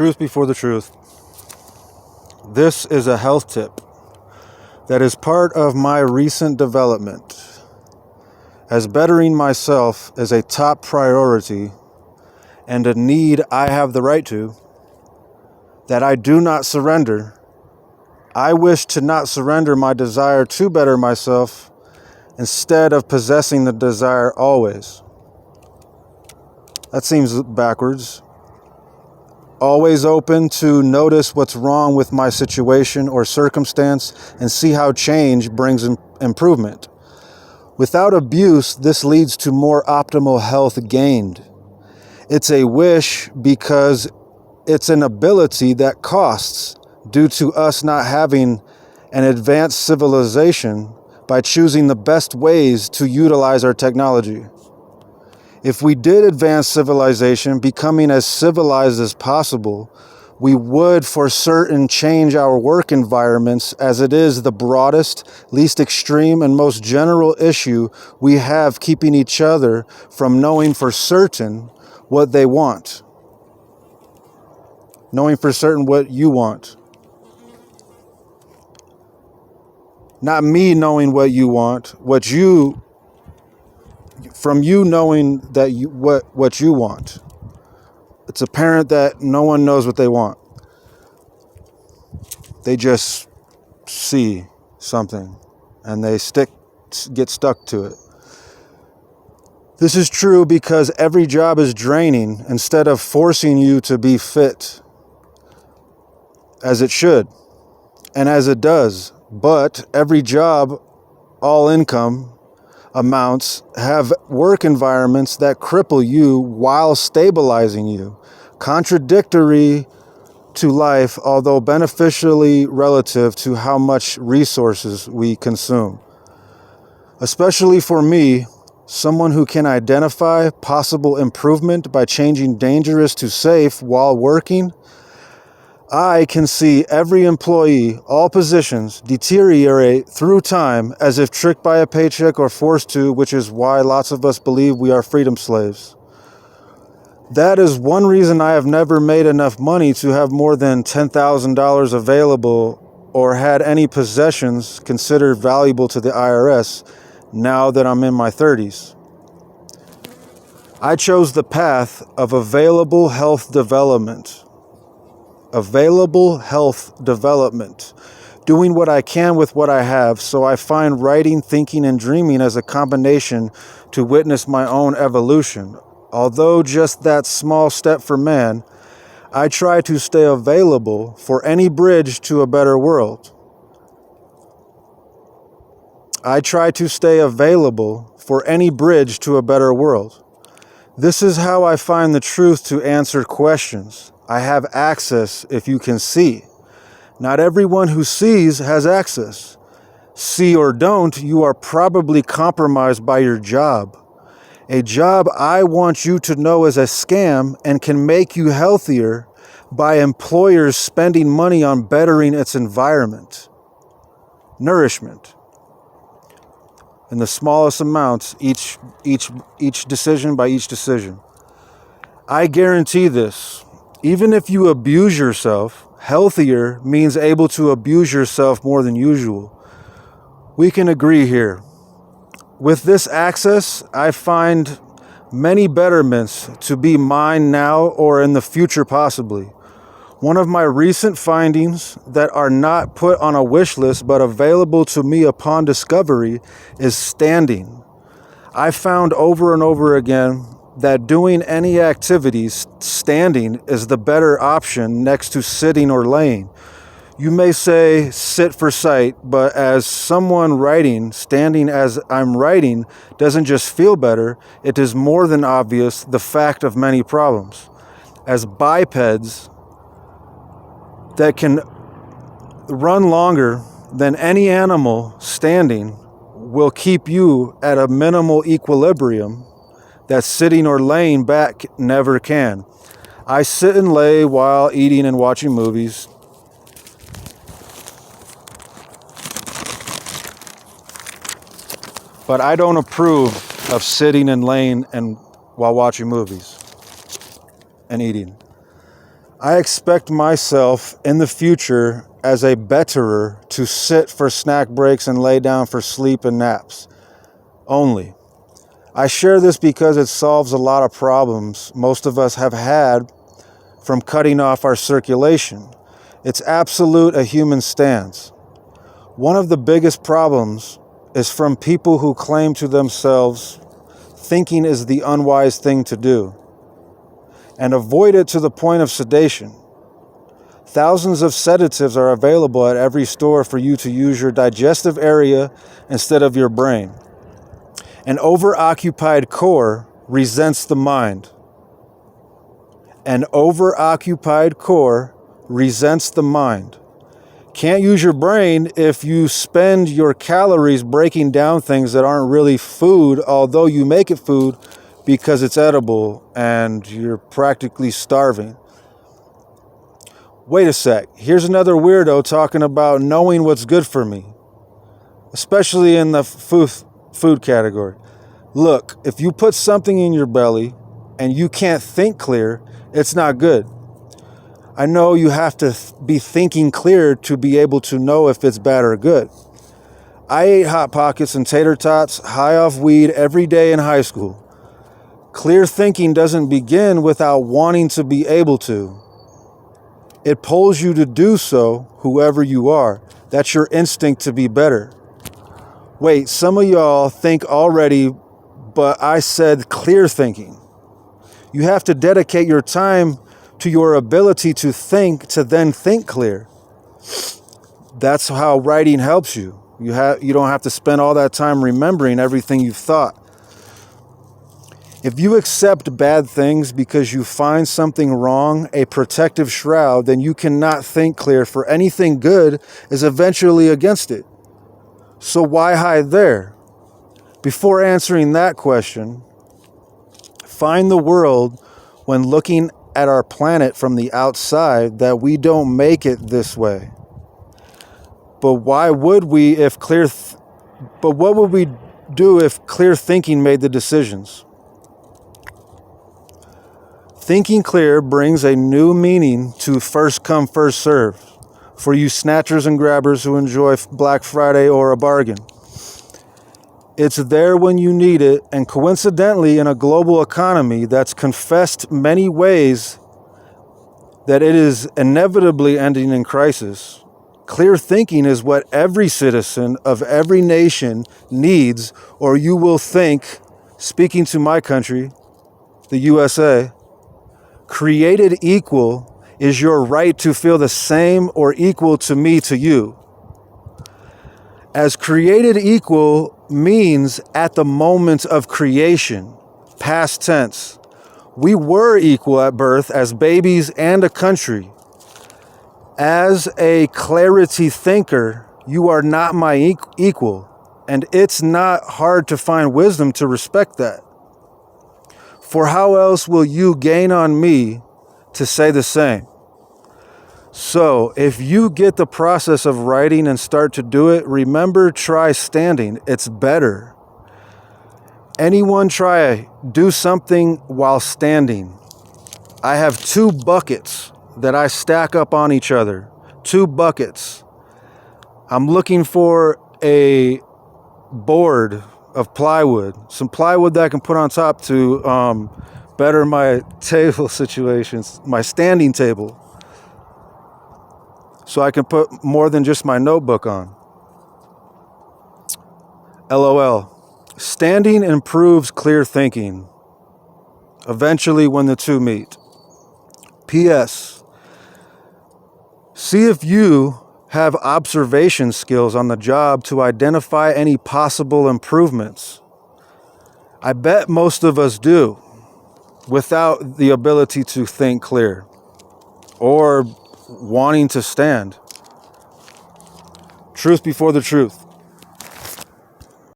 truth before the truth. This is a health tip that is part of my recent development, as bettering myself is a top priority and a need I have the right to, that I do not surrender. I wish to not surrender my desire to better myself instead of possessing the desire always. That seems backwards. Always open to notice what's wrong with my situation or circumstance and see how change brings improvement. Without abuse, this leads to more optimal health gained. It's a wish because it's an ability that costs due to us not having an advanced civilization by choosing the best ways to utilize our technology. If we did advance civilization, becoming as civilized as possible, we would for certain change our work environments, as it is the broadest, least extreme, and most general issue we have keeping each other from knowing for certain what they want. Knowing for certain what you want. Not me knowing what you want, from you knowing that what you want. It's apparent that no one knows what they want. They just see something and they get stuck to it. This is true because every job is draining instead of forcing you to be fit, as it should and as it does. But every job, all income amounts, have work environments that cripple you while stabilizing you. Contradictory to life, although beneficially relative to how much resources we consume. Especially for me, someone who can identify possible improvement by changing dangerous to safe while working, I can see every employee, all positions, deteriorate through time as if tricked by a paycheck or forced to, which is why lots of us believe we are freedom slaves. That is one reason I have never made enough money to have more than $10,000 available or had any possessions considered valuable to the IRS now that I'm in my 30s. I chose the path of available health development. Doing what I can with what I have, so I find writing, thinking, and dreaming as a combination to witness my own evolution. Although just that small step for man, I try to stay available for any bridge to a better world. This is how I find the truth to answer questions. I have access if you can see. Not everyone who sees has access. See or don't, you are probably compromised by your job. A job I want you to know is a scam and can make you healthier by employers spending money on bettering its environment. Nourishment. In the smallest amounts, each decision by each decision. I guarantee this. Even if you abuse yourself, healthier means able to abuse yourself more than usual. We can agree here. With this access, I find many betterments to be mine now or in the future possibly. One of my recent findings that are not put on a wish list but available to me upon discovery is standing. I found over and over again that doing any activities, standing is the better option next to sitting or laying. You may say sit for sight, but as someone writing, standing as I'm writing doesn't just feel better, it is more than obvious the fact of many problems. As bipeds that can run longer than any animal, standing will keep you at a minimal equilibrium that sitting or laying back never can. I sit and lay while eating and watching movies. But I don't approve of sitting and laying and while watching movies and eating. I expect myself in the future as a betterer to sit for snack breaks and lay down for sleep and naps only. I share this because it solves a lot of problems most of us have had from cutting off our circulation. It's absolute a human stance. One of the biggest problems is from people who claim to themselves thinking is the unwise thing to do, and avoid it to the point of sedation. Thousands of sedatives are available at every store for you to use your digestive area instead of your brain. An overoccupied core resents the mind. An overoccupied core resents the mind. Can't use your brain if you spend your calories breaking down things that aren't really food, although you make it food because it's edible and you're practically starving. Wait a sec, here's another weirdo talking about knowing what's good for me, especially in the food category. Look, if you put something in your belly and you can't think clear, it's not good. I know you have to be thinking clear to be able to know if it's bad or good. I ate Hot Pockets and tater tots high off weed every day in high school. Clear thinking doesn't begin without wanting to be able to. It pulls you to do so, whoever you are. That's your instinct to be better. Wait, some of y'all think already, but I said clear thinking. You have to dedicate your time to your ability to think, to then think clear. That's how writing helps you. You don't have to spend all that time remembering everything you've thought. If you accept bad things because you find something wrong, a protective shroud, then you cannot think clear, for anything good is eventually against it. So why hide there? Before answering that question, find the world when looking at our planet from the outside that we don't make it this way. But why would we if but what would we do if clear thinking made the decisions? Thinking clear brings a new meaning to first come, first serve for you snatchers and grabbers who enjoy Black Friday or a bargain. It's there when you need it, and coincidentally, in a global economy that's confessed many ways that it is inevitably ending in crisis, clear thinking is what every citizen of every nation needs, or you will think, speaking to my country, the USA, created equal is your right to feel the same or equal to me, to you. As created equal means at the moment of creation, past tense. We were equal at birth as babies and a country. As a clarity thinker, you are not my equal, and it's not hard to find wisdom to respect that. For how else will you gain on me to say the same? So, if you get the process of writing and start to do it, remember, try standing. It's better. Anyone try do something while standing. I have 2 buckets that I stack up on each other. 2 buckets. I'm looking for a board of plywood, some plywood that I can put on top to better my table situations, my standing table, so I can put more than just my notebook on. LOL. Standing improves clear thinking, eventually when the two meet. P.S. See if you have observation skills on the job to identify any possible improvements. I bet most of us do, without the ability to think clear or wanting to stand. Truth before the truth.